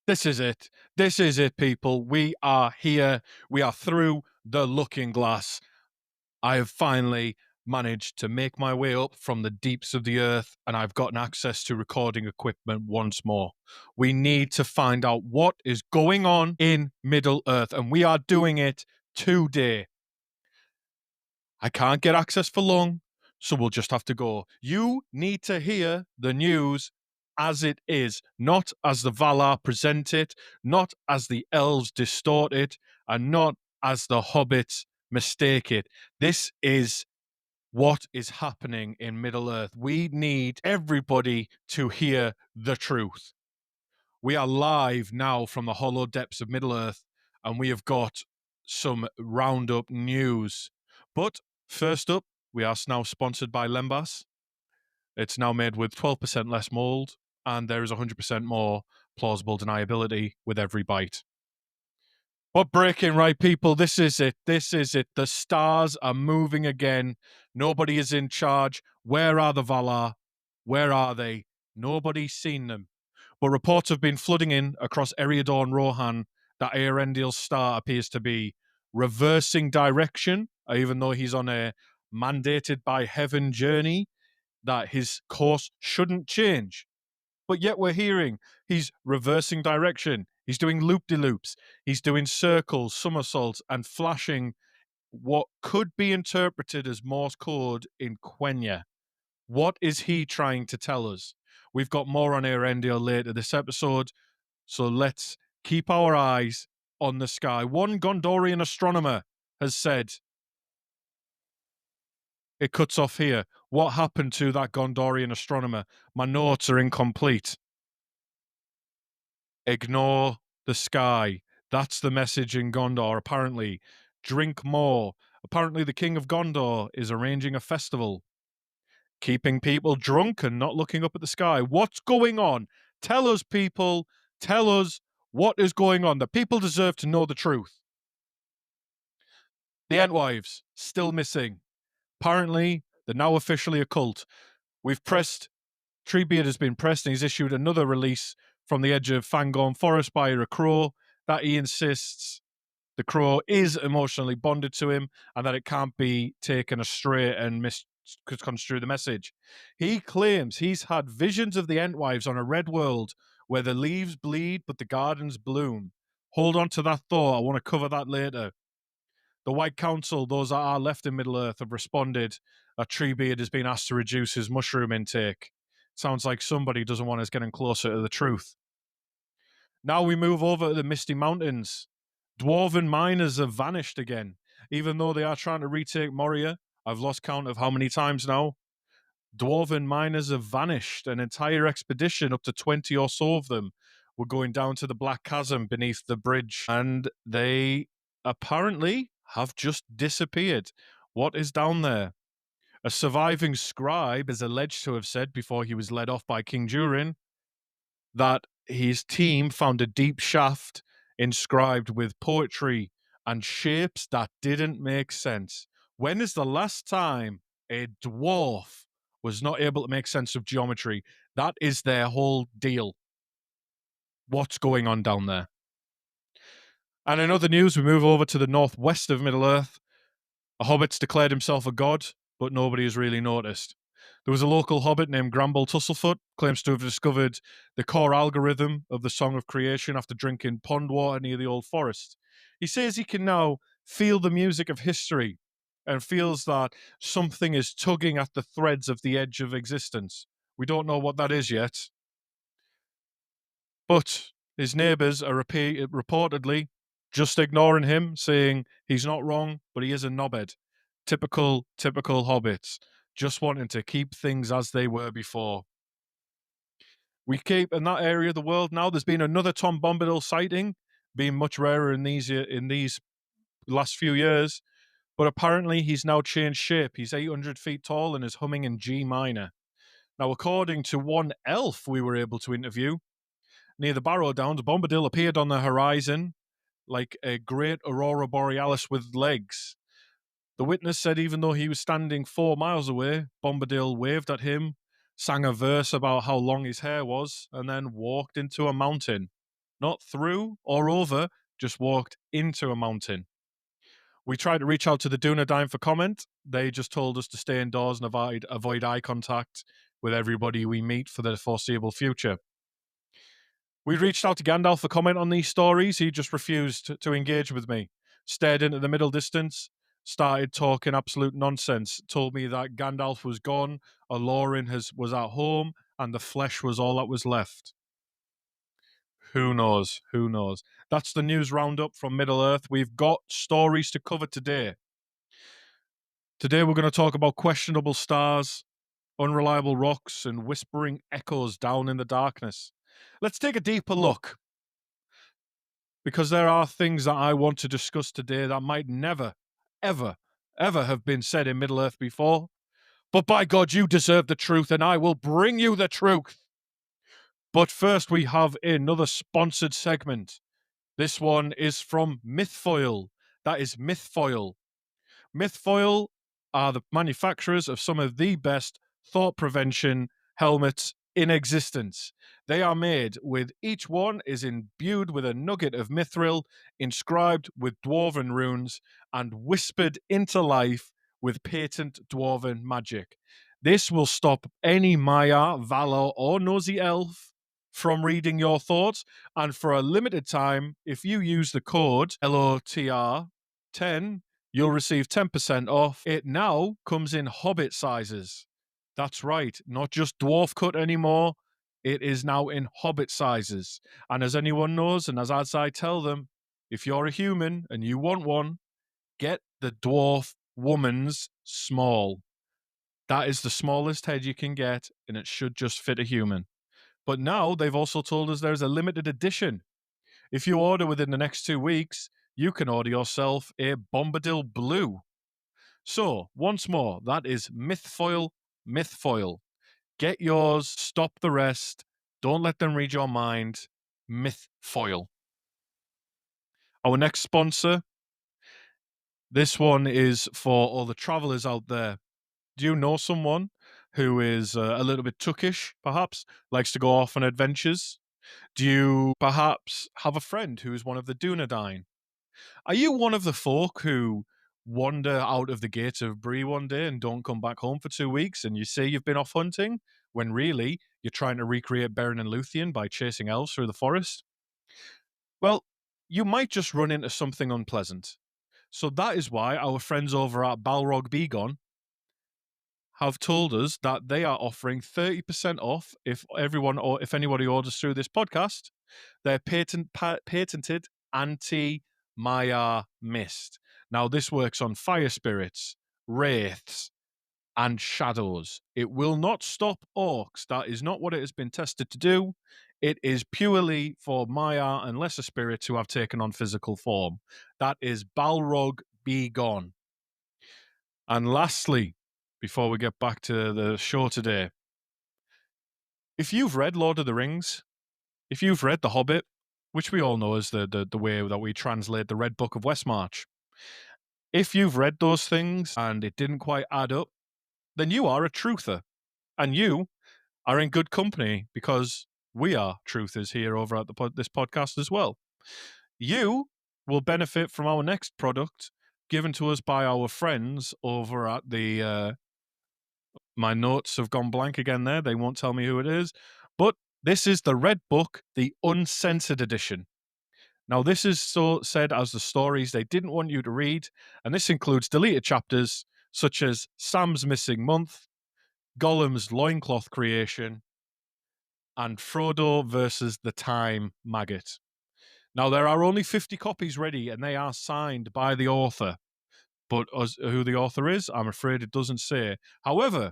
This is it. This is it, people. We are here. We are through the looking glass. I have finally managed to make my way up from the deeps of the earth, and I've gotten access to recording equipment once more. We need to find out what is going on in Middle Earth, and we are doing it today. I can't get access for long, so we'll just have to go. You need to hear the news as it is, not as the Valar present it, not as the elves distort it, and not as the hobbits mistake it. This is what is happening in Middle Earth. We need everybody to hear the truth. We are live now from the hollow depths of Middle Earth, and we have got some roundup news. But first up, we are now sponsored by Lembas. It's now made with 12% less mold, and there is 100% more plausible deniability with every bite. But breaking right, people, this is it. This is it. The stars are moving again. Nobody is in charge. Where are the Valar? Where are they? Nobody's seen them. But reports have been flooding in across Eriador and Rohan that Earendil's star appears to be reversing direction, even though he's on a mandated by heaven journey, that his course shouldn't change. But yet we're hearing he's reversing direction. He's doing loop-de-loops. He's doing circles, somersaults, and flashing what could be interpreted as Morse code in Quenya. What is he trying to tell us? We've got more on Earendil later this episode, so let's keep our eyes on the sky. One Gondorian astronomer has said, it cuts off here. What happened to that Gondorian astronomer? My notes are incomplete. Ignore the sky. That's the message in Gondor, apparently. Drink more. Apparently, the King of Gondor is arranging a festival, keeping people drunk and not looking up at the sky. What's going on? Tell us, people. Tell us what is going on. The people deserve to know the truth. The Entwives, still missing. Apparently, they're now officially a cult. We've pressed, Treebeard has been pressed, and he's issued another release from the edge of Fangorn Forest by a crow that he insists the crow is emotionally bonded to him and that it can't be taken astray and misconstrue the message. He claims he's had visions of the Entwives on a red world where the leaves bleed but the gardens bloom. Hold on to that thought. I want to cover that later. The White Council, those that are left in Middle-earth, have responded that Treebeard has been asked to reduce his mushroom intake. Sounds like somebody doesn't want us getting closer to the truth. Now we move over to the Misty Mountains. Dwarven miners have vanished again. Even though they are trying to retake Moria, I've lost count of how many times now. Dwarven miners have vanished. An entire expedition, up to 20 or so of them, were going down to the Black Chasm beneath the bridge, and they apparently have just disappeared. What is down there? A surviving scribe is alleged to have said before he was led off by King Durin that his team found a deep shaft inscribed with poetry and shapes that didn't make sense. When is the last time a dwarf was not able to make sense of geometry? That is their whole deal. What's going on down there? And in other news, we move over to the northwest of Middle-earth. A hobbit's declared himself a god, but nobody has really noticed. There was a local hobbit named Gramble Tusslefoot, claims to have discovered the core algorithm of the Song of Creation after drinking pond water near the Old Forest. He says he can now feel the music of history and feels that something is tugging at the threads of the edge of existence. We don't know what that is yet. But his neighbours are reportedly just ignoring him, saying he's not wrong, but he is a knobhead. Typical hobbits, just wanting to keep things as they were before. We keep in that area of the world now. There's been another Tom Bombadil sighting, being much rarer in these last few years. But apparently he's now changed shape. He's 800 feet tall and is humming in G minor. Now, according to one elf we were able to interview, near the Barrow Downs, Bombadil appeared on the horizon like a great aurora borealis with legs. The witness said even though he was standing 4 miles away, Bombadil waved at him, sang a verse about how long his hair was, and then walked into a mountain. not through or over, just walked into a mountain. We tried to reach out to the Dunedain for comment. They just told us to stay indoors and avoid eye contact with everybody we meet for the foreseeable future. We reached out to Gandalf for comment on these stories. He just refused to engage with me. Stared into the middle distance, started talking absolute nonsense, told me that Gandalf was gone, Alorin was at home, and the flesh was all that was left. Who knows? Who knows? That's the news roundup from Middle Earth. We've got stories to cover today. Today we're going to talk about questionable stars, unreliable rocks, and whispering echoes down in the darkness. Let's take a deeper look, because there are things that I want to discuss today that might never, ever, ever have been said in Middle Earth before. But by God, you deserve the truth, and I will bring you the truth. But first, we have another sponsored segment. This one is from Mythfoil. That is Mythfoil. Mythfoil are the manufacturers of some of the best thought prevention helmets in existence. They are made with each one is imbued with a nugget of mithril, inscribed with dwarven runes, and whispered into life with patent dwarven magic. This will stop any Maya, Valar, or nosy elf from reading your thoughts. And for a limited time, if you use the code LOTR10, you'll receive 10% off. It now comes in hobbit sizes. That's right, not just dwarf cut anymore. It is now in hobbit sizes. And as anyone knows, and as I tell them, if you're a human and you want one, get the dwarf woman's small. That is the smallest head you can get, and it should just fit a human. But now they've also told us there's a limited edition. If you order within the next 2 weeks, you can order yourself a Bombadil Blue. So, once more, that is Mythfoil. Mythfoil. Get yours, stop the rest. Don't let them read your mind. Mythfoil. Our next sponsor. This one is for all the travelers out there. Do you know someone who is a little bit tookish, perhaps, likes to go off on adventures? Do you perhaps have a friend who is one of the Dunedain? Are you one of the folk who wander out of the gates of Bree one day and don't come back home for 2 weeks, and you say you've been off hunting when really you're trying to recreate Beren and Luthien by chasing elves through the forest? Well, you might just run into something unpleasant. So that is why our friends over at Balrog Begone have told us that they are offering 30% off if anybody orders through this podcast their patented anti-Maya mist. Now, this works on fire spirits, wraiths, and shadows. It will not stop orcs. That is not what it has been tested to do. It is purely for Maya and lesser spirits who have taken on physical form. That is Balrog Begone. And lastly, before we get back to the show today, if you've read Lord of the Rings, if you've read The Hobbit, which we all know is the way that we translate the Red Book of Westmarch, if you've read those things and it didn't quite add up, then you are a truther. And you are in good company because we are truthers here over at this podcast as well. You will benefit from our next product given to us by our friends over at the... my notes have gone blank again there. They won't tell me who it is. But this is the Red Book, the Uncensored Edition. Now, this is so said as the stories they didn't want you to read, and this includes deleted chapters such as Sam's Missing Month, Gollum's Loincloth Creation, and Frodo versus the Time Maggot. Now, there are only 50 copies ready, and they are signed by the author. But who the author is, I'm afraid it doesn't say. However,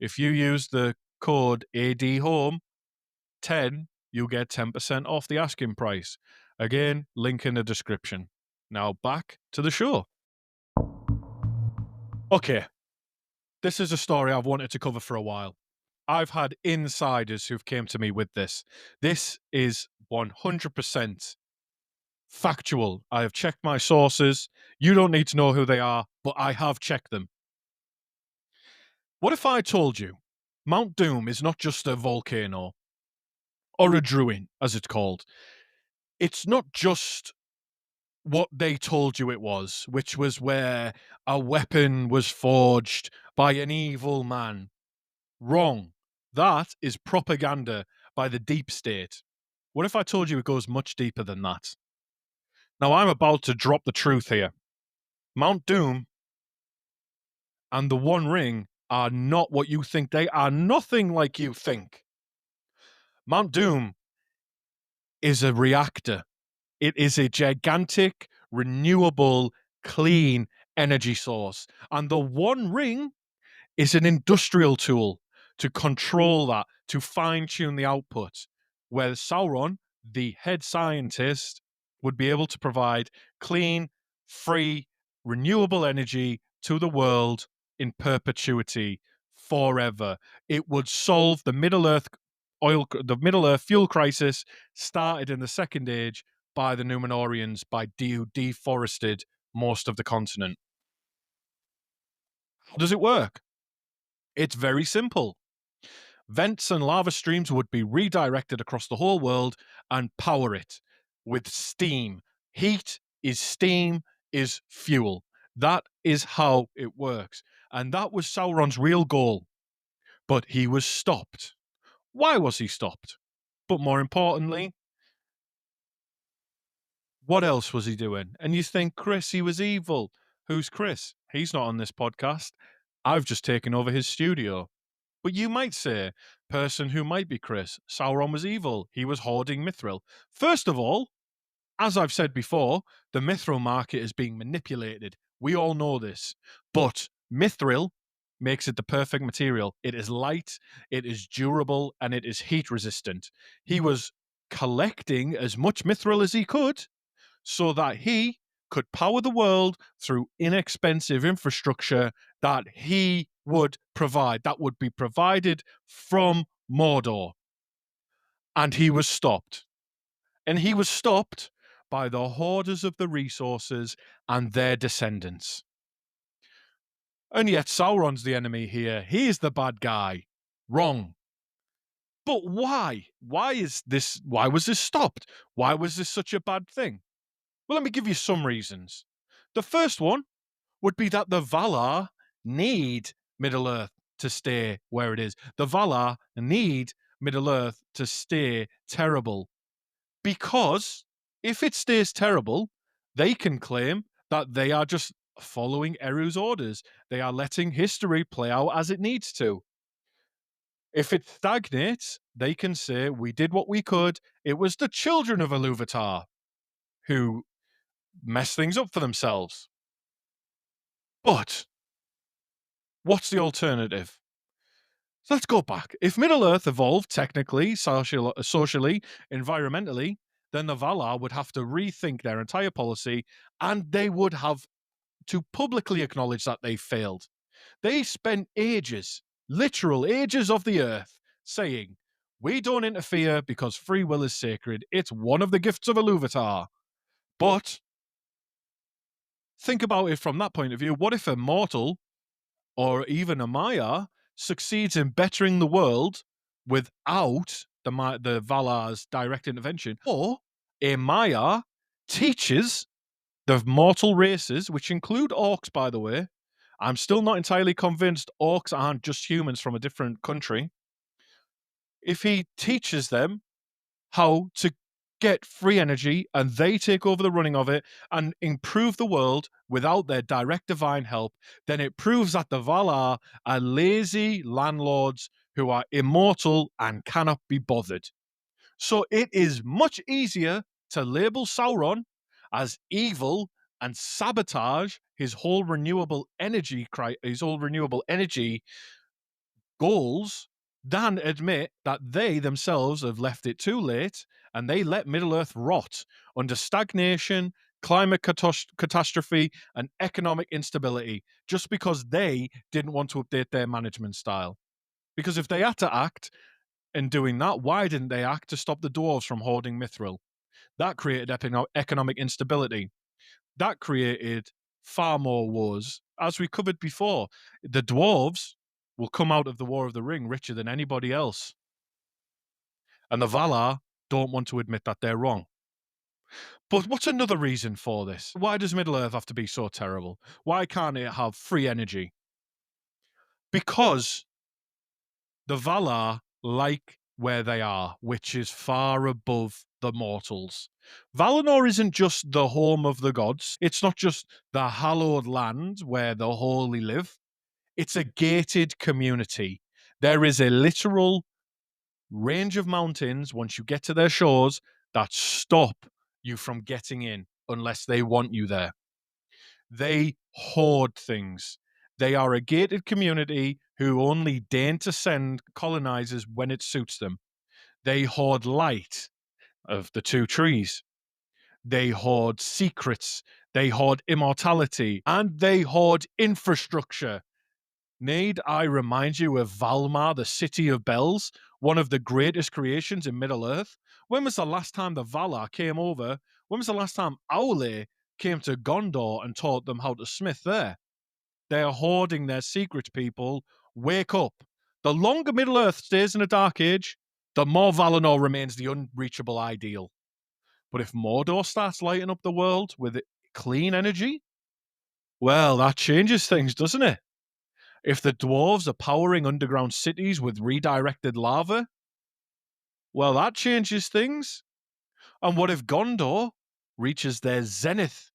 if you use the code ADHOME10, you get 10% off the asking price. Again, link in the description. Now back to the show. Okay, this is a story I've wanted to cover for a while. I've had insiders who've came to me with this. This is 100% factual. I have checked my sources. You don't need to know who they are, but I have checked them. What if I told you Mount Doom is not just a volcano, or a druin, as it's called? it's not just what they told you it was, which was where a weapon was forged by an evil man. Wrong. That is propaganda by the deep state. What if I told you it goes much deeper than that? Now, I'm about to drop the truth here. Mount Doom and the One Ring are not what you think. They are nothing like you think. Mount Doom is a reactor. It is a gigantic, renewable, clean energy source. And the One Ring is an industrial tool to control that, to fine tune the output, where Sauron, the head scientist, would be able to provide clean, free, renewable energy to the world in perpetuity forever. It would solve the Middle Earth fuel crisis started in the Second Age by the Numenorians by deforested most of the continent. How does it work? It's very simple. Vents and lava streams would be redirected across the whole world and power it with steam. Heat is steam, is fuel. That is how it works. And that was Sauron's real goal. But he was stopped. Why was he stopped? But more importantly, what else was he doing? And you think, Chris, he was evil. Who's Chris? He's not on this podcast. I've just taken over his studio. But you might say, person who might be Chris, Sauron was evil. He was hoarding mithril. First of all, as I've said before, the mithril market is being manipulated. We all know this. But mithril makes it the perfect material. It is light, it is durable, and it is heat resistant. He was collecting as much mithril as he could so that he could power the world through inexpensive infrastructure that he would provide, that would be provided from Mordor. And he was stopped. And he was stopped by the hoarders of the resources and their descendants. And yet Sauron's the enemy here. He is the bad guy. Wrong. But why? Why was this stopped? Why was this such a bad thing? Well, let me give you some reasons. The first one would be that the Valar need Middle Earth to stay where it is. The Valar need Middle Earth to stay terrible. Because if it stays terrible, they can claim that they are just following Eru's orders. They are letting history play out as it needs to. If it stagnates, they can say, we did what we could. It was the children of Iluvatar who mess things up for themselves. But what's the alternative? So let's go back. If Middle Earth evolved technically, socially, environmentally, then the Valar would have to rethink their entire policy and they would have to publicly acknowledge that they failed. They spent ages, literal ages of the Earth, saying, we don't interfere because free will is sacred. It's one of the gifts of Iluvatar. But think about it from that point of view. What if a mortal or even a Maya succeeds in bettering the world without the Valar's direct intervention? Or a Maya teaches the mortal races, which include orcs, by the way. I'm still not entirely convinced orcs aren't just humans from a different country. If he teaches them how to get free energy and they take over the running of it and improve the world without their direct divine help, then it proves that the Valar are lazy landlords who are immortal and cannot be bothered. So it is much easier to label Sauron as evil and sabotage his whole renewable energy goals than admit that they themselves have left it too late and they let Middle Earth rot under stagnation, climate catastrophe, and economic instability just because they didn't want to update their management style. Because if they had to act in doing that, why didn't they act to stop the dwarves from hoarding mithril? That created economic instability. That created far more wars. As we covered before, the dwarves will come out of the War of the Ring richer than anybody else. And the Valar don't want to admit that they're wrong. But what's another reason for this? Why does Middle Earth have to be so terrible? Why can't it have free energy? Because the Valar like where they are, which is far above the mortals. Valinor isn't just the home of the gods. It's not just the hallowed land where the holy live. It's a gated community. There is a literal range of mountains once you get to their shores that stop you from getting in unless they want you there. They hoard things. They are a gated community who only deign to send colonizers when it suits them. They hoard light of the two trees. They hoard secrets. They hoard immortality. And they hoard infrastructure. Need I remind you of Valmar, the City of Bells, one of the greatest creations in Middle Earth? When was the last time the Valar came over? When was the last time Aule came to Gondor and taught them how to smith there? They are hoarding their secrets, people. Wake up. The longer Middle Earth stays in a dark age, the more Valinor remains the unreachable ideal. But if Mordor starts lighting up the world with clean energy, well, that changes things, doesn't it? If the dwarves are powering underground cities with redirected lava, well, that changes things. And what if Gondor reaches their zenith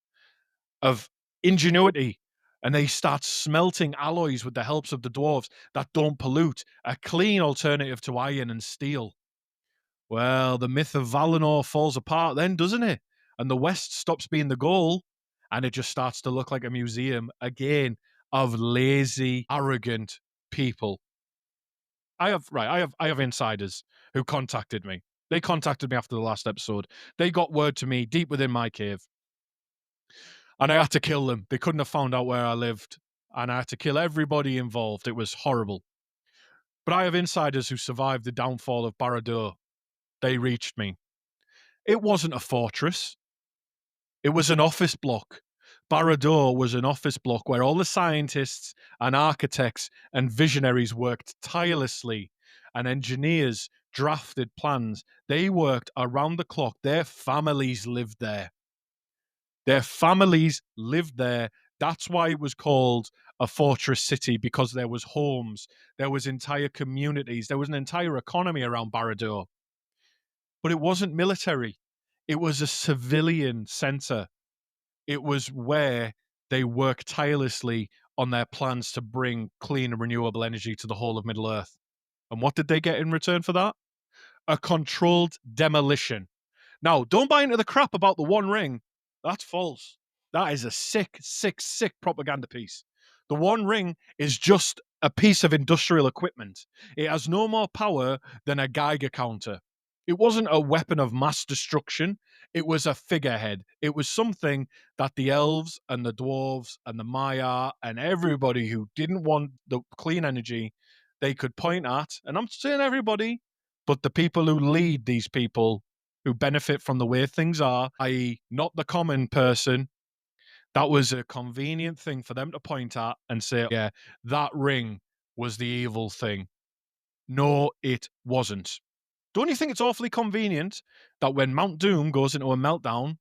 of ingenuity and they start smelting alloys with the helps of the dwarves that don't pollute, a clean alternative to iron and steel? Well, the myth of Valinor falls apart then, doesn't it? And the West stops being the goal and it just starts to look like a museum again of lazy, arrogant people. I have insiders who contacted me. They contacted me after the last episode. They got word to me deep within my cave, and I had to kill them. They couldn't have found out where I lived, and I had to kill everybody involved. It was horrible. But I have insiders who survived the downfall of Barad-dûr. They reached me. It wasn't a fortress. It was an office block. Barad-dûr was an office block where all the scientists and architects and visionaries worked tirelessly, and engineers drafted plans. They worked around the clock. Their families lived there. Their families lived there. That's why it was called a fortress city, because there was homes, there was entire communities, there was an entire economy around Barad-dûr. But it wasn't military. It was a civilian center. It was where they worked tirelessly on their plans to bring clean and renewable energy to the whole of Middle Earth. And what did they get in return for that? A controlled demolition. Now, don't buy into the crap about the One Ring. That's false. That is a sick, sick, sick propaganda piece. The One Ring is just a piece of industrial equipment. It has no more power than a Geiger counter. It wasn't a weapon of mass destruction. It was a figurehead. It was something that the elves and the dwarves and the Maya and everybody who didn't want the clean energy, they could point at. And I'm saying everybody, but the people who lead these people who benefit from the way things are, i.e., not the common person, that was a convenient thing for them to point at and say, yeah, that ring was the evil thing. No, it wasn't. Don't you think it's awfully convenient that when Mount Doom goes into a meltdown,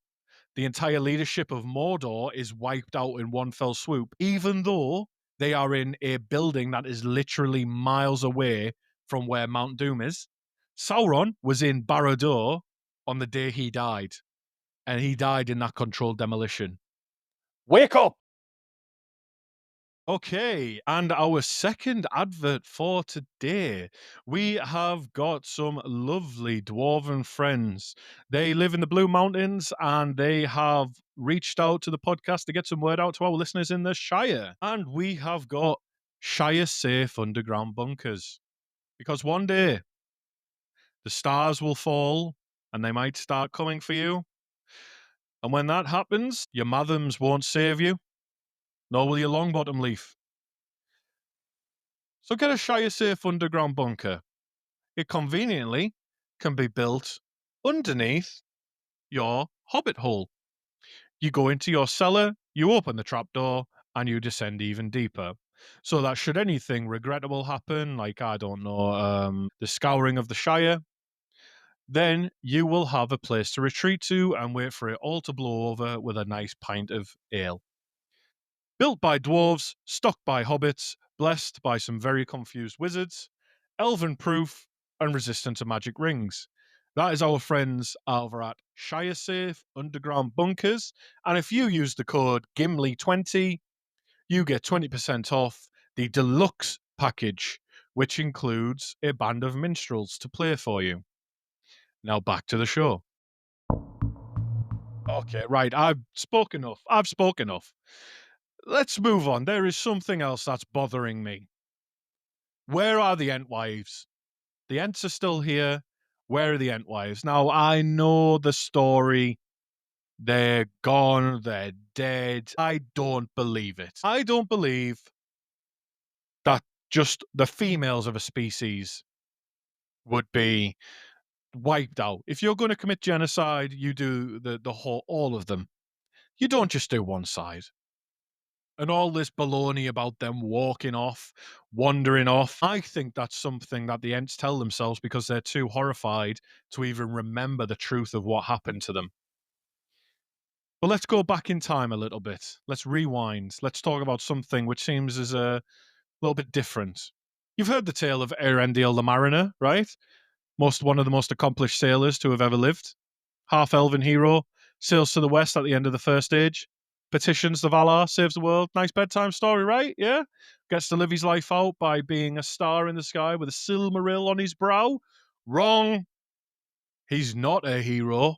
the entire leadership of Mordor is wiped out in one fell swoop, even though they are in a building that is literally miles away from where Mount Doom is? Sauron was in Barad-dûr on the day he died, and he died in that controlled demolition. Wake up! Okay, and our second advert for today, we have got some lovely dwarven friends. They live in the Blue Mountains and they have reached out to the podcast to get some word out to our listeners in the Shire. And we have got Shire safe underground bunkers. Because one day the stars will fall and they might start coming for you. And when that happens, your Mathams won't save you, nor will your Longbottom leaf. So get a Shire safe underground bunker. It conveniently can be built underneath your hobbit hole. You go into your cellar, you open the trapdoor, and you descend even deeper. So that should anything regrettable happen, like, I don't know, the scouring of the Shire, then you will have a place to retreat to and wait for it all to blow over with a nice pint of ale. Built by dwarves, stocked by hobbits, blessed by some very confused wizards, elven proof, and resistant to magic rings. That is our friends over at Shire Safe Underground Bunkers. And if you use the code Gimli20, you get 20% off the deluxe package, which includes a band of minstrels to play for you. Now back to the show. Okay, right. I've spoken enough. Let's move on. There is something else that's bothering me. Where are the Entwives? The Ents are still here. Where are the Entwives? Now, I know the story. They're gone. They're dead. I don't believe it. I don't believe that just the females of a species would be wiped out. If you're going to commit genocide, you do the whole, all of them. You don't just do one side. And all this baloney about them walking off, wandering off. I think that's something that the Ents tell themselves because they're too horrified to even remember the truth of what happened to them. But let's go back in time a little bit. Let's rewind. Let's talk about something which seems as a little bit different. You've heard the tale of Eärendil the Mariner, right? One of the most accomplished sailors to have ever lived. Half-elven hero, sails to the west at the end of the First Age, petitions the Valar, saves the world. Nice bedtime story, right? Yeah? Gets to live his life out by being a star in the sky with a silmaril on his brow. Wrong. He's not a hero.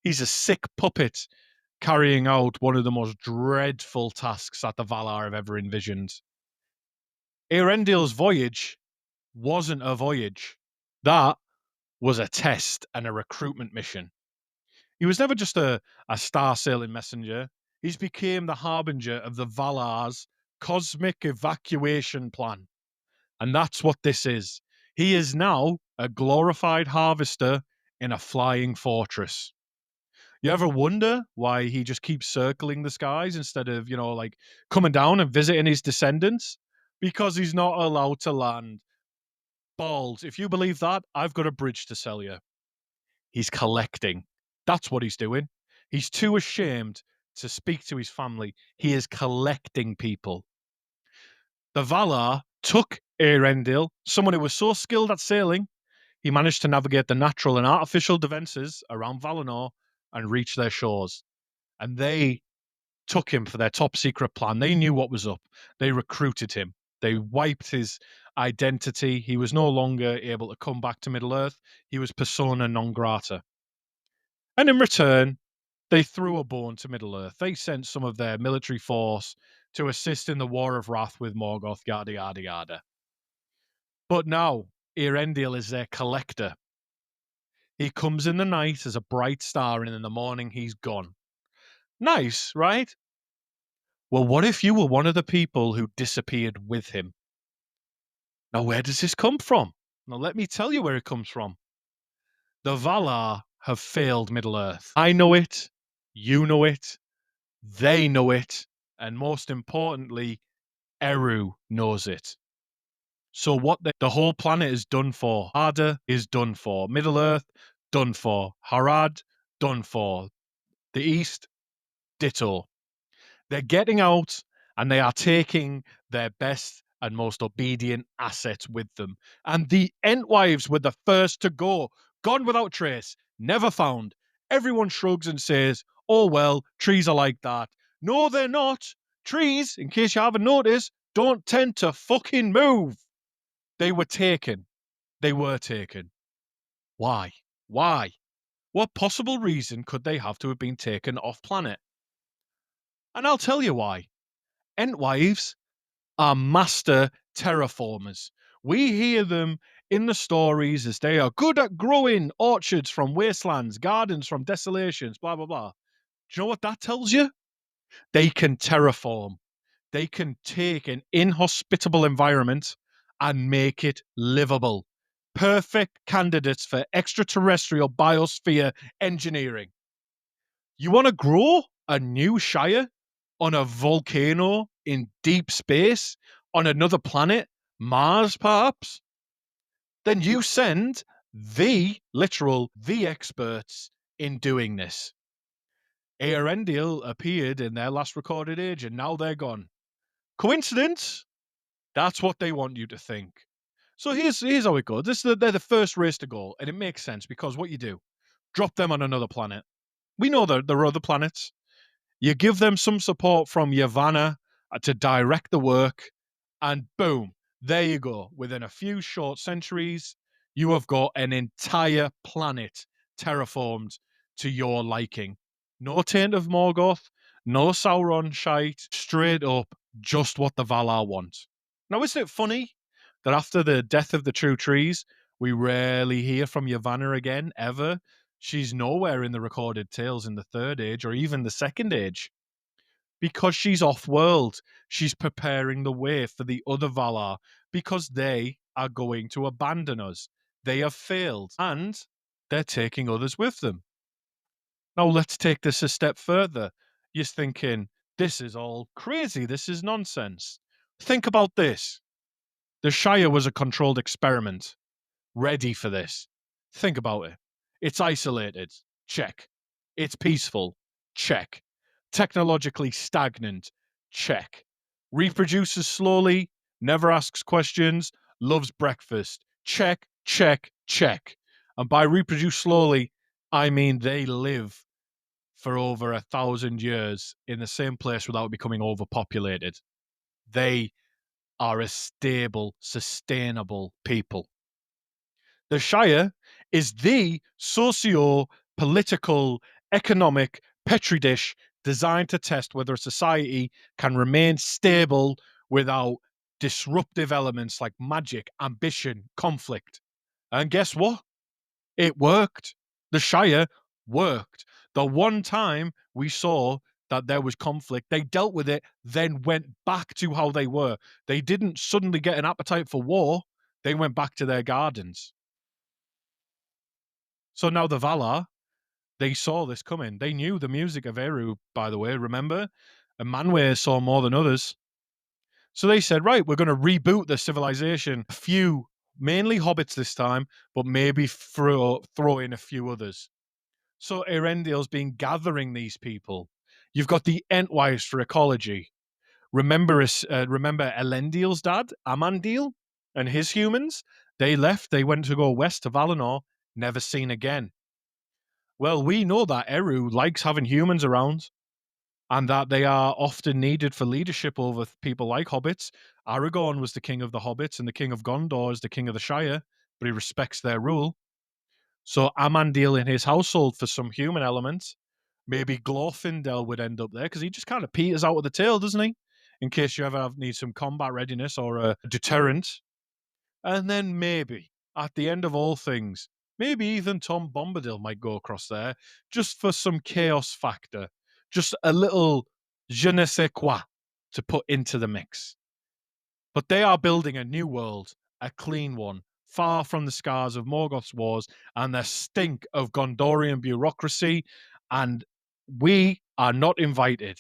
He's a sick puppet carrying out one of the most dreadful tasks that the Valar have ever envisioned. Eärendil's voyage wasn't a voyage. That was a test and a recruitment mission. He was never just a star-sailing messenger. He's became the harbinger of the Valar's cosmic evacuation plan. And that's what this is. He is now a glorified harvester in a flying fortress. You ever wonder why he just keeps circling the skies instead of, like coming down and visiting his descendants? Because he's not allowed to land. Balls. If you believe that, I've got a bridge to sell you. He's collecting. That's what he's doing. He's too ashamed to speak to his family. He is collecting people. The Valar took Eärendil, someone who was so skilled at sailing, he managed to navigate the natural and artificial defenses around Valinor and reach their shores. And they took him for their top secret plan. They knew what was up. They recruited him. They wiped his identity. He was no longer able to come back to Middle-earth. He was persona non grata. And in return, they threw a bone to Middle-earth. They sent some of their military force to assist in the War of Wrath with Morgoth, yada, yada, yada. But now, Eärendil is their collector. He comes in the night as a bright star, and in the morning, he's gone. Nice, right? Well, what if you were one of the people who disappeared with him? Now, where does this come from? Now, let me tell you where it comes from. The Valar have failed Middle-earth. I know it. You know it. They know it. And most importantly, Eru knows it. So what the whole planet is done for. Arda is done for. Middle-earth, done for. Harad, done for. The East, ditto. They're getting out and they are taking their best and most obedient assets with them. And the Entwives were the first to go. Gone without trace. Never found. Everyone shrugs and says, oh, well, trees are like that. No, they're not. Trees, in case you haven't noticed, don't tend to fucking move. They were taken. They were taken. Why? Why? What possible reason could they have to have been taken off planet? And I'll tell you why. Entwives are master terraformers. We hear them in the stories as they are good at growing orchards from wastelands, gardens from desolations, blah, blah, blah. Do you know what that tells you? They can terraform. They can take an inhospitable environment and make it livable. Perfect candidates for extraterrestrial biosphere engineering. You want to grow a new shire on a volcano in deep space on another planet, Mars perhaps? Then you send the experts in doing this. Earendil appeared in their last recorded age, and now they're gone. Coincidence? That's what they want you to think. So here's how it goes. They're the first race to go, and it makes sense because what you do, drop them on another planet. We know that there are other planets. You give them some support from Yavanna to direct the work, and boom, there you go. Within a few short centuries, you have got an entire planet terraformed to your liking. No taint of Morgoth, no Sauron shite, straight up just what the Valar want. Now, isn't it funny that after the death of the True Trees, we rarely hear from Yavanna again, ever? She's nowhere in the recorded tales in the Third Age or even the Second Age because she's off world. She's preparing the way for the other Valar because they are going to abandon us. They have failed and they're taking others with them. Now, let's take this a step further. You're thinking, this is all crazy. This is nonsense. Think about this. The Shire was a controlled experiment, ready for this. Think about it. It's isolated. Check. It's peaceful. Check. Technologically stagnant. Check. Reproduces slowly, never asks questions, loves breakfast. Check, check, check. And by reproduce slowly, I mean they live for over 1,000 years in the same place without becoming overpopulated. They are a stable, sustainable people. The Shire is the socio-political, economic petri dish designed to test whether a society can remain stable without disruptive elements like magic, ambition, conflict. And guess what? It worked. The Shire worked. The one time we saw that there was conflict, they dealt with it, then went back to how they were. They didn't suddenly get an appetite for war. They went back to their gardens. So now the Valar, they saw this coming. They knew the music of Eru, by the way, remember? And Manwë saw more than others. So they said, right, we're going to reboot the civilization. A few, mainly hobbits this time, but maybe throw in a few others. So Erendil's been gathering these people. You've got the Entwives for ecology. Remember Elendil's dad, Amandil, and his humans? They left. They went to go west to Valinor, never seen again. Well, we know that Eru likes having humans around and that they are often needed for leadership over people like hobbits. Aragorn was the king of the hobbits and the king of Gondor is the king of the Shire, but he respects their rule. So Amandil in his household for some human elements. Maybe Glorfindel would end up there because he just kind of peters out of the tail, doesn't he? In case you ever need some combat readiness or a deterrent. And then maybe, at the end of all things, maybe even Tom Bombadil might go across there just for some chaos factor. Just a little je ne sais quoi to put into the mix. But they are building a new world, a clean one, far from the scars of Morgoth's wars and the stink of Gondorian bureaucracy, and we are not invited.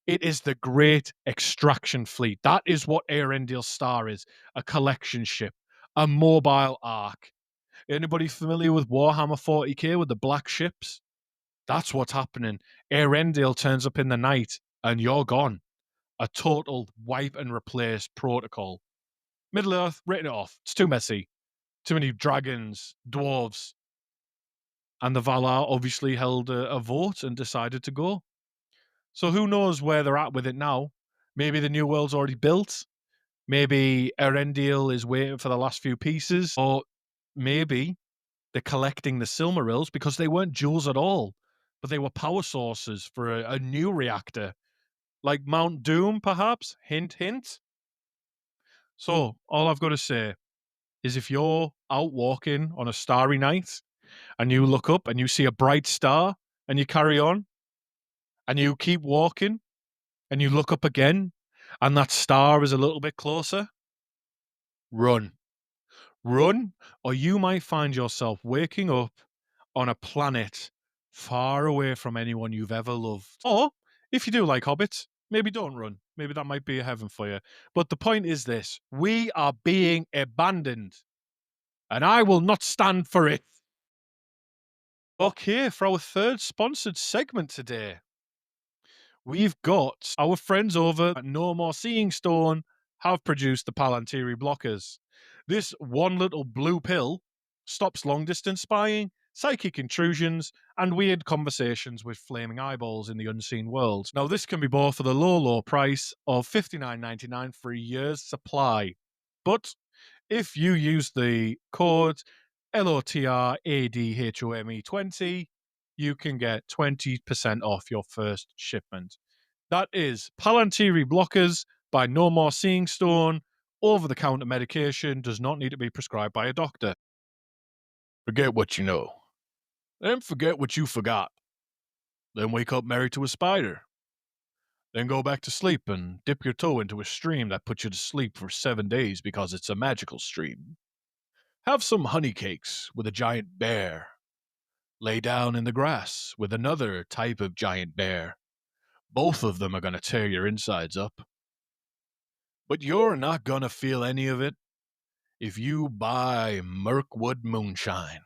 It is the Great Extraction Fleet. That is what Earendil's Star is, a collection ship, a mobile ark. Anybody familiar with Warhammer 40k with the black ships? That's what's happening. Earendil turns up in the night and you're gone. A total wipe and replace protocol. Middle Earth, written it off. It's too messy. Too many dragons, dwarves. And the Valar obviously held a vote and decided to go. So who knows where they're at with it now? Maybe the new world's already built. Maybe Erendil is waiting for the last few pieces. Or maybe they're collecting the Silmarils because they weren't jewels at all, but they were power sources for a new reactor. Like Mount Doom, perhaps? Hint, hint. So all I've got to say is if you're out walking on a starry night and you look up and you see a bright star and you carry on and you keep walking and you look up again and that star is a little bit closer, run. Run, or you might find yourself waking up on a planet far away from anyone you've ever loved. Or if you do like hobbits, maybe don't run. Maybe that might be a heaven for you. But the point is this: we are being abandoned. and I will not stand for it. Okay, for our third sponsored segment today, we've got our friends over at No More Seeing Stone have produced the Palantiri blockers. This one little blue pill stops long distance spying, psychic intrusions, and weird conversations with flaming eyeballs in the unseen world. Now, this can be bought for the low price of $59.99 for a year's supply. But if you use the code LOTRADHOME20, you can get 20% off your first shipment. That is Palantiri blockers by No More Seeing Stone. Over the counter medication does not need to be prescribed by a doctor. Forget what you know. Then forget what you forgot. Then wake up married to a spider. Then go back to sleep and dip your toe into a stream that puts you to sleep for 7 days because it's a magical stream. Have some honey cakes with a giant bear. Lay down in the grass with another type of giant bear. Both of them are going to tear your insides up. But you're not going to feel any of it if you buy Mirkwood Moonshine,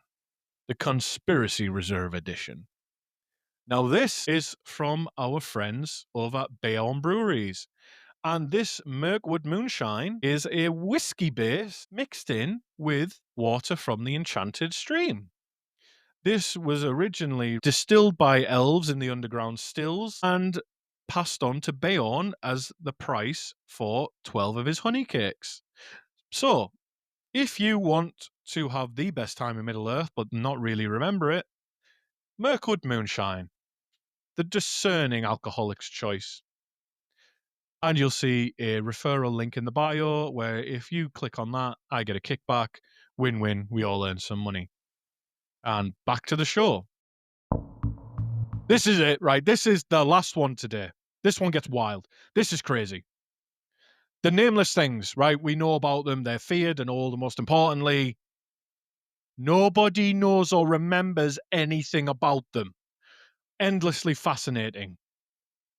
the Conspiracy Reserve Edition. Now, this is from our friends over at Bayonne Breweries. And this Mirkwood Moonshine is a whiskey base mixed in with water from the Enchanted Stream. This was originally distilled by elves in the underground stills and passed on to Bayonne as the price for 12 of his honey cakes. So, if you want to have the best time in Middle Earth but not really remember it, Mirkwood Moonshine, the discerning alcoholic's choice. And you'll see a referral link in the bio where if you click on that, I get a kickback. Win-win, we all earn some money. And back to the show. This is it, right? This is the last one today. This one gets wild. This is crazy. The Nameless Things, right? We know about them. They're feared and all. The most importantly, nobody knows or remembers anything about them. Endlessly fascinating.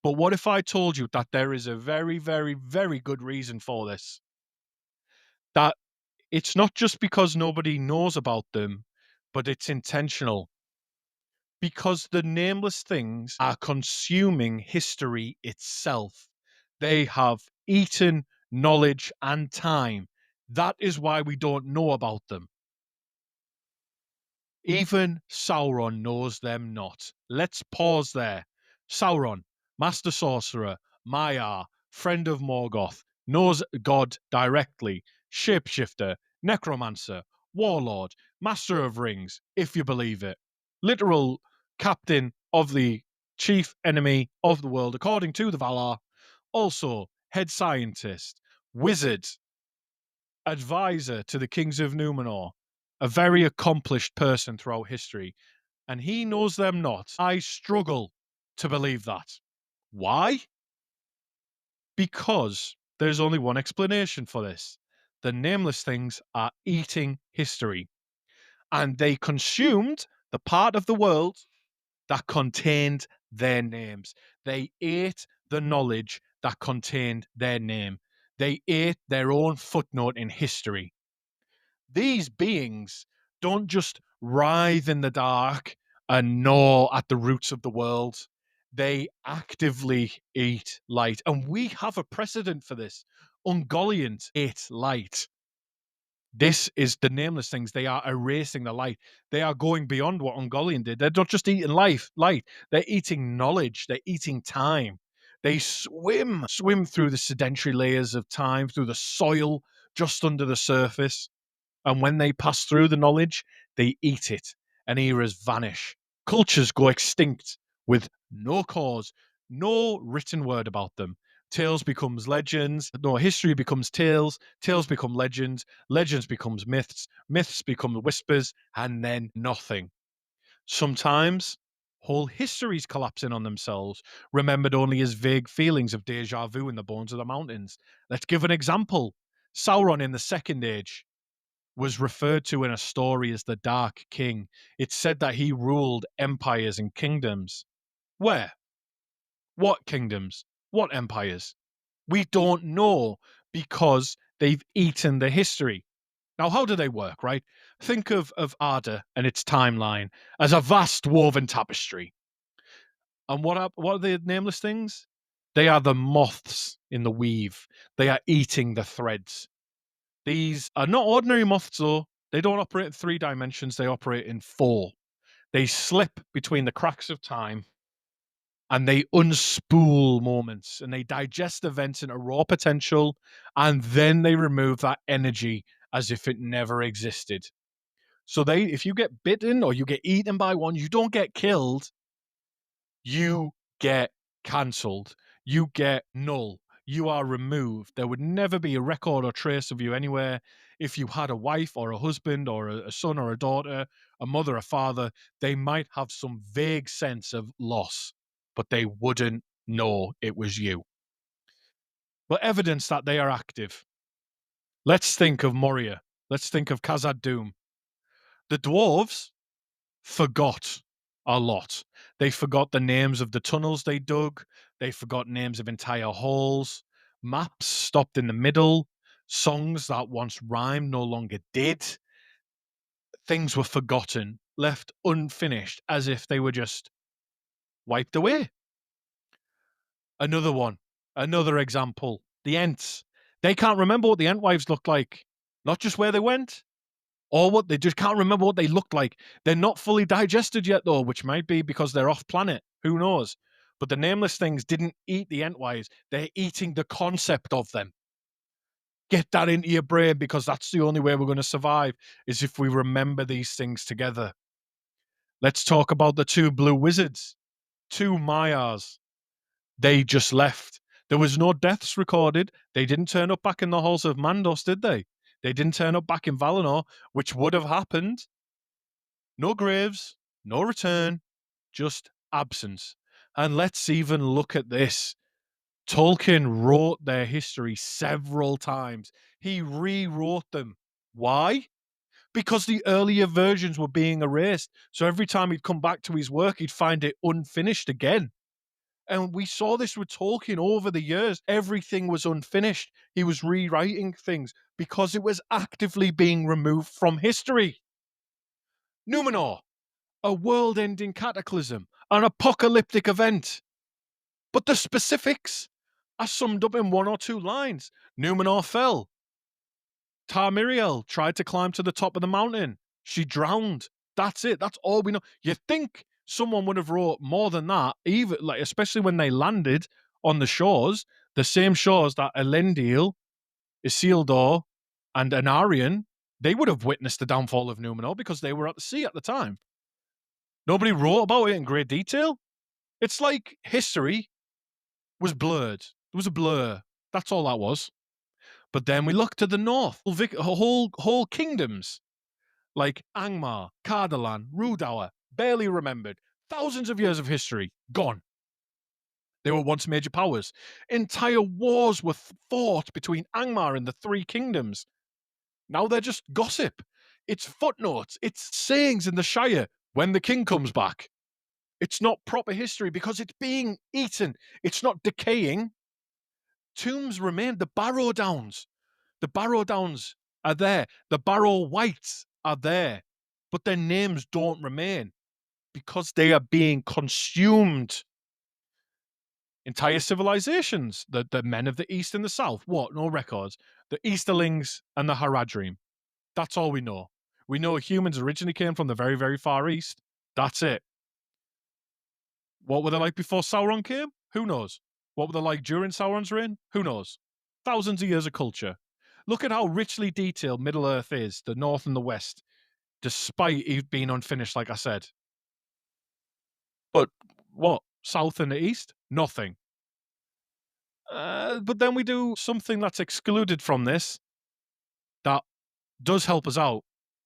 But what if I told you that there is a very, very, very good reason for this? That it's not just because nobody knows about them, but it's intentional. Because the Nameless Things are consuming history itself. They have eaten knowledge and time. That is why we don't know about them. Even Sauron knows them not. Let's pause there. Sauron, Master Sorcerer, Maiar, friend of Morgoth, knows God directly, shapeshifter, necromancer, warlord, master of rings, if you believe it. Literal captain of the chief enemy of the world, according to the Valar. Also, head scientist, wizard, advisor to the kings of Numenor, a very accomplished person throughout history, and he knows them not. I struggle to believe that. Why? Because there's only one explanation for this. The Nameless Things are eating history, and they consumed the part of the world that contained their names. They ate the knowledge that contained their name. They ate their own footnote in history. These beings don't just writhe in the dark and gnaw at the roots of the world. They actively eat light. And we have a precedent for this. Ungoliant ate light. This is the Nameless Things. They are erasing the light. They are going beyond what Ungoliant did. They're not just eating light. They're eating knowledge. They're eating time. They swim through the sedentary layers of time, through the soil just under the surface. And when they pass through the knowledge, they eat it, and eras vanish. Cultures go extinct with no cause, no written word about them. Tales becomes legends. No, history becomes tales. Tales become legends. Legends becomes myths. Myths become whispers, and then nothing. Sometimes whole histories collapsing on themselves, remembered only as vague feelings of deja vu in the bones of the mountains. Let's give an example. Sauron in the Second Age was referred to in a story as the Dark King. It's said that he ruled empires and kingdoms. Where? What kingdoms? What empires? We don't know because they've eaten the history. Now, how do they work, right? Think of Arda and its timeline as a vast woven tapestry. And what are the nameless things? They are the moths in the weave. They are eating the threads. These are not ordinary moths, though. They don't operate in 3 dimensions, they operate in 4. They slip between the cracks of time and they unspool moments and they digest events into raw potential and then they remove that energy as if it never existed. So if you get bitten or you get eaten by one, you don't get killed, you get cancelled. You get null. You are removed. There would never be a record or trace of you anywhere. If you had a wife or a husband or a son or a daughter, a mother, a father, they might have some vague sense of loss, but they wouldn't know it was you. But evidence that they are active. Let's think of Moria. Let's think of Khazad Dûm. The dwarves forgot a lot. They forgot the names of the tunnels they dug. They forgot names of entire halls. Maps stopped in the middle. Songs that once rhymed no longer did. Things were forgotten, left unfinished, as if they were just wiped away. Another one, another example. The Ents. They can't remember what the Entwives looked like. Not just where they went, or what they just can't remember what they looked like. They're not fully digested yet, though, which might be because they're off planet. Who knows? But the nameless things didn't eat the Entwise. They're eating the concept of them. Get that into your brain because that's the only way we're going to survive is if we remember these things together. Let's talk about the 2 blue wizards, 2 Mayars. They just left. There was no deaths recorded. They didn't turn up back in the halls of Mandos, did they? They didn't turn up back in Valinor, which would have happened. No graves, no return, just absence. And let's even look at this. Tolkien wrote their history several times. He rewrote them. Why? Because the earlier versions were being erased. So every time he'd come back to his work, he'd find it unfinished again. And we saw this with Tolkien over the years. Everything was unfinished. He was rewriting things because it was actively being removed from history. Numenor, a world-ending cataclysm, an apocalyptic event. But the specifics are summed up in 1 or 2 lines. Numenor fell. Tarmiriel tried to climb to the top of the mountain. She drowned. That's it. That's all we know. You think someone would have wrote more than that, even like especially when they landed on the shores, the same shores that Elendil, Isildur, and Anarion, they would have witnessed the downfall of Numenor because they were at the sea at the time. Nobody wrote about it in great detail. It's like history was blurred. It was a blur. That's all that was. But then we look to the north, whole kingdoms like Angmar, Cardolan, Rhudaur, barely remembered. Thousands of years of history gone. They were once major powers. Entire wars were fought between Angmar and the 3 kingdoms. Now they're just gossip. It's footnotes. It's sayings in the Shire when the king comes back. It's not proper history because it's being eaten. It's not decaying. Tombs remain. The Barrow Downs. The Barrow Downs are there. The Barrow Whites are there. But their names don't remain because they are being consumed. Entire civilizations. The men of the East and the South. What? No records. The Easterlings and the Haradrim. That's all we know. We know humans originally came from the very, very far east. That's it. What were they like before Sauron came? Who knows? What were they like during Sauron's reign? Who knows? Thousands of years of culture. Look at how richly detailed Middle Earth is, the North and the West, despite it being unfinished, like I said. But what? South and the East? Nothing. But then we do something that's excluded from this that does help us out.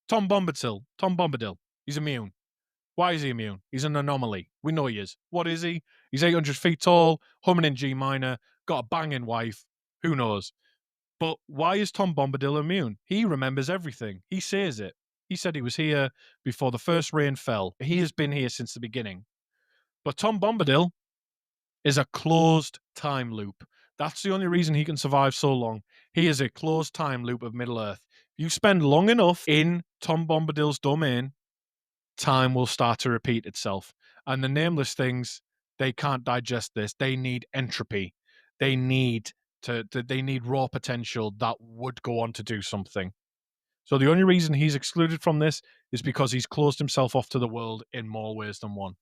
Tom Bombadil. He's immune. Why is he immune? He's an anomaly. We know he is. What is he? He's 800 feet tall, humming in G minor, got a banging wife. Who knows? But why is Tom Bombadil immune? He remembers everything. He says it. He said he was here before the first rain fell. He has been here since the beginning. But Tom Bombadil is a closed time loop. That's the only reason he can survive so long. He is a closed time loop of Middle Earth. You spend long enough in Tom Bombadil's domain, time will start to repeat itself. And the nameless things, they can't digest this. They need entropy. They need they need raw potential that would go on to do something. So the only reason he's excluded from this is because he's closed himself off to the world in more ways than one.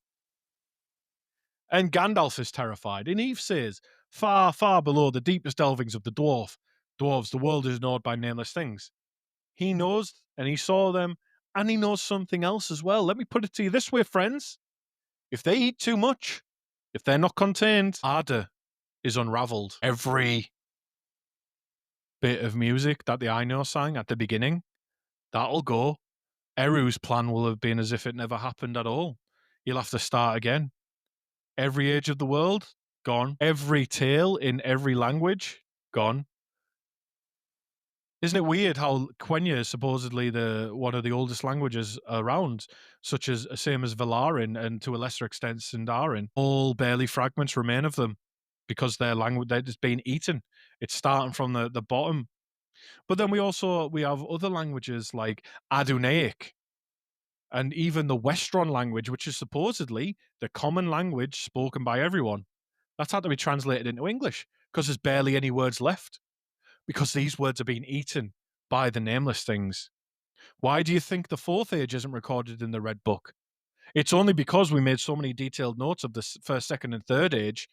And Gandalf is terrified. And Eve says, far, far below the deepest delvings of the dwarves, the world is gnawed by nameless things. He knows and he saw them, and he knows something else as well. Let me put it to you this way, friends. If they eat too much, if they're not contained, Arda is unraveled. Every bit of music that the Aino sang at the beginning, that'll go. Eru's plan will have been as if it never happened at all. You'll have to start again. Every age of the world, gone. Every tale in every language, gone. Isn't it weird how Quenya is supposedly one of the oldest languages around, such as same as Valarin and to a lesser extent Sindarin? All barely fragments remain of them because their language they're just being eaten. It's starting from the bottom. But then we have other languages like Adunaic and even the Westron language, which is supposedly the common language spoken by everyone. That's had to be translated into English because there's barely any words left because these words are being eaten by the nameless things. Why do you think the fourth age isn't recorded in the Red Book? It's only because we made so many detailed notes of the first, second, and third age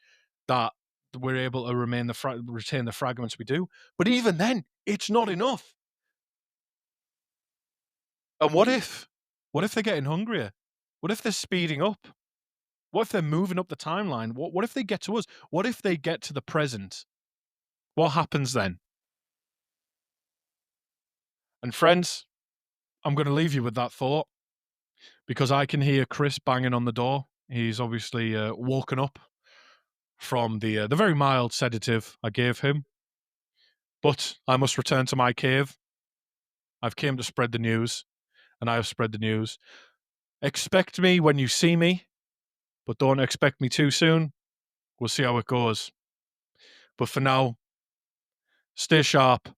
that we're able to retain the fragments we do. But even then, it's not enough. And what if they're getting hungrier? What if they're speeding up? What if they're moving up the timeline? What if they get to us? What if they get to the present? What happens then? And friends, I'm going to leave you with that thought because I can hear Chris banging on the door. He's obviously woken up from the very mild sedative I gave him. But I must return to my cave. I've came to spread the news, and I have spread the news. Expect me when you see me, but don't expect me too soon. We'll see how it goes. But for now, stay sharp,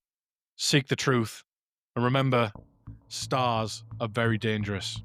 seek the truth, and remember, stars are very dangerous.